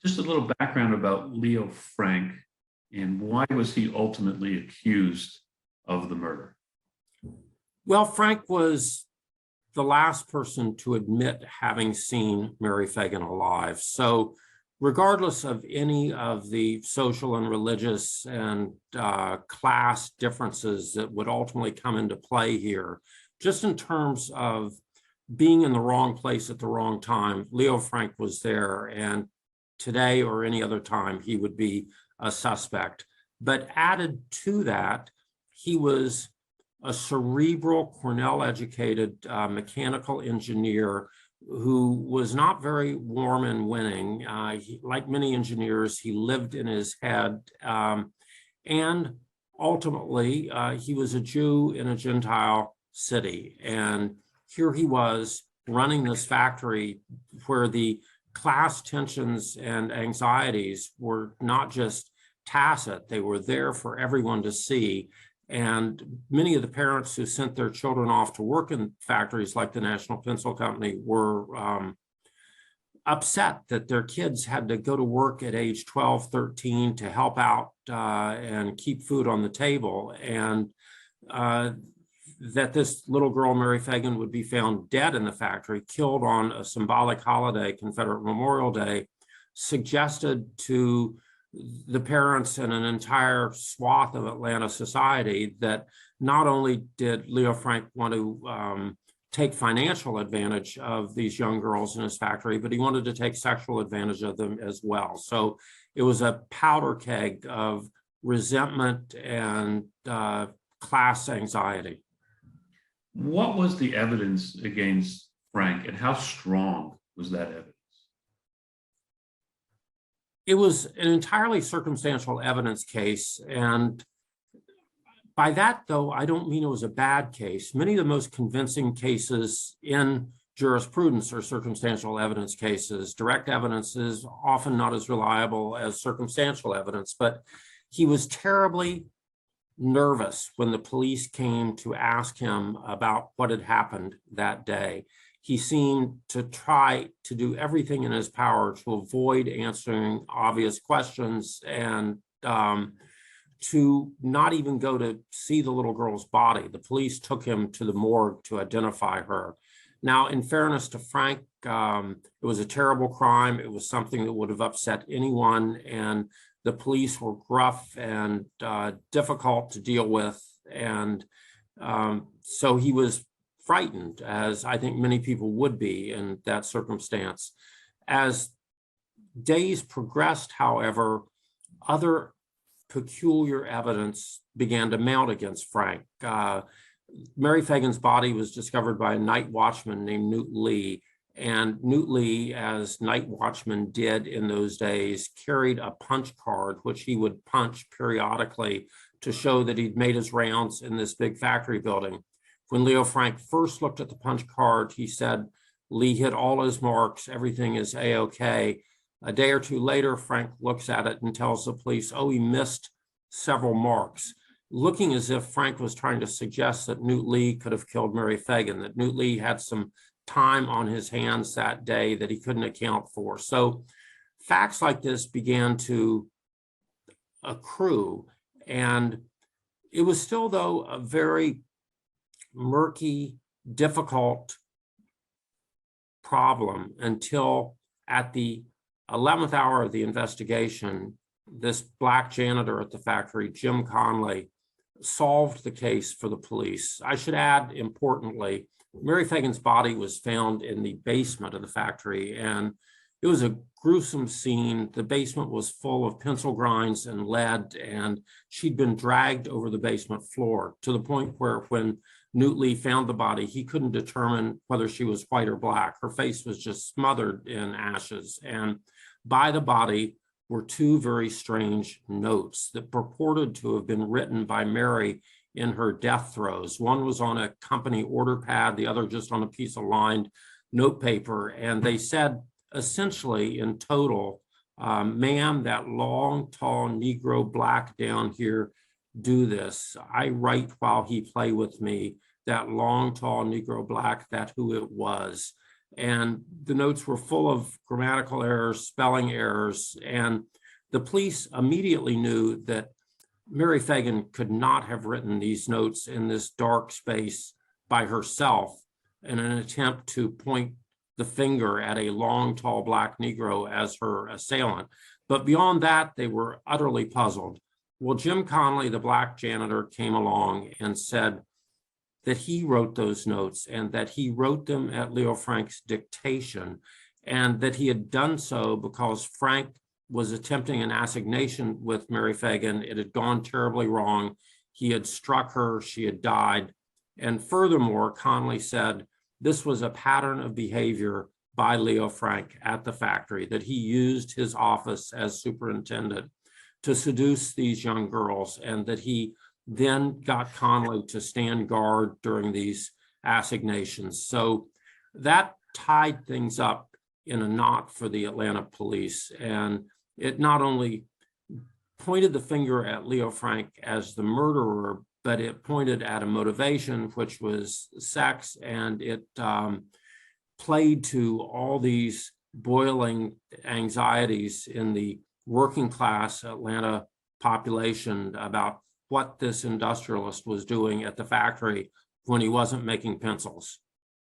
Just a little background about Leo Frank and why was he ultimately accused of the murder? Well, Frank was the last person to admit having seen Mary Phagan alive. So regardless of any of the social and religious and class differences that would ultimately come into play here, just in terms of being in the wrong place at the wrong time, Leo Frank was there, and today or any other time, he would be a suspect. But added to that, he was a cerebral, Cornell-educated mechanical engineer who was not very warm and winning. Like many engineers, he lived in his head. And ultimately, he was a Jew in a Gentile city. And here he was running this factory where the class tensions and anxieties were not just tacit, they were there for everyone to see. And many of the parents who sent their children off to work in factories like the National Pencil Company were upset that their kids had to go to work at age 12, 13 to help out and keep food on the table. And that this little girl, Mary Phagan, would be found dead in the factory, killed on a symbolic holiday, Confederate Memorial Day, suggested to the parents and an entire swath of Atlanta society that not only did Leo Frank want to take financial advantage of these young girls in his factory, but he wanted to take sexual advantage of them as well. So it was a powder keg of resentment and class anxiety. What was the evidence against Frank, and how strong was that evidence? It was an entirely circumstantial evidence case. And by that, though, I don't mean it was a bad case. Many of the most convincing cases in jurisprudence are circumstantial evidence cases. Direct evidence is often not as reliable as circumstantial evidence, but he was terribly nervous when the police came to ask him about what had happened that day. He seemed to try to do everything in his power to avoid answering obvious questions and to not even go to see the little girl's body. The police took him to the morgue to identify her. Now, in fairness to Frank, it was a terrible crime. It was something that would have upset anyone, and the police were gruff and difficult to deal with. And so he was frightened, as I think many people would be in that circumstance. As days progressed, however, other peculiar evidence began to mount against Frank. Mary Phagan's body was discovered by a night watchman named Newt Lee. And Newt Lee, as night watchmen did in those days, carried a punch card, which he would punch periodically to show that he'd made his rounds in this big factory building. When Leo Frank first looked at the punch card, he said, Lee hit all his marks, everything is A-OK. A day or two later, Frank looks at it and tells the police, oh, he missed several marks, looking as if Frank was trying to suggest that Newt Lee could have killed Mary Phagan, that Newt Lee had some time on his hands that day that he couldn't account for. So facts like this began to accrue. And it was still, though, a very murky, difficult problem until at the 11th hour of the investigation, this black janitor at the factory, Jim Conley, solved the case for the police. I should add, importantly, Mary Phagan's body was found in the basement of the factory, and it was a gruesome scene. The basement was full of pencil grinds and lead, and she'd been dragged over the basement floor to the point where when Newt Lee found the body, he couldn't determine whether she was white or black. Her face was just smothered in ashes. And by the body were two very strange notes that purported to have been written by Mary in her death throes. One was on a company order pad, the other just on a piece of lined notepaper. And they said, essentially, in total, ma'am, that long, tall Negro black down here, do this. I write while he play with me. That long, tall Negro black, that who it was. And the notes were full of grammatical errors, spelling errors, and the police immediately knew that Mary Phagan could not have written these notes in this dark space by herself in an attempt to point the finger at a long, tall black Negro as her assailant. But beyond that, they were utterly puzzled. Well, Jim Conley, the black janitor, came along and said that he wrote those notes and that he wrote them at Leo Frank's dictation, and that he had done so because Frank was attempting an assignation with Mary Phagan. It had gone terribly wrong. He had struck her, she had died. And furthermore, Conley said this was a pattern of behavior by Leo Frank at the factory, that he used his office as superintendent to seduce these young girls, and that he then got Conley to stand guard during these assignations. So that tied things up in a knot for the Atlanta police. And it not only pointed the finger at Leo Frank as the murderer, but it pointed at a motivation, which was sex, and it played to all these boiling anxieties in the working class Atlanta population about what this industrialist was doing at the factory when he wasn't making pencils.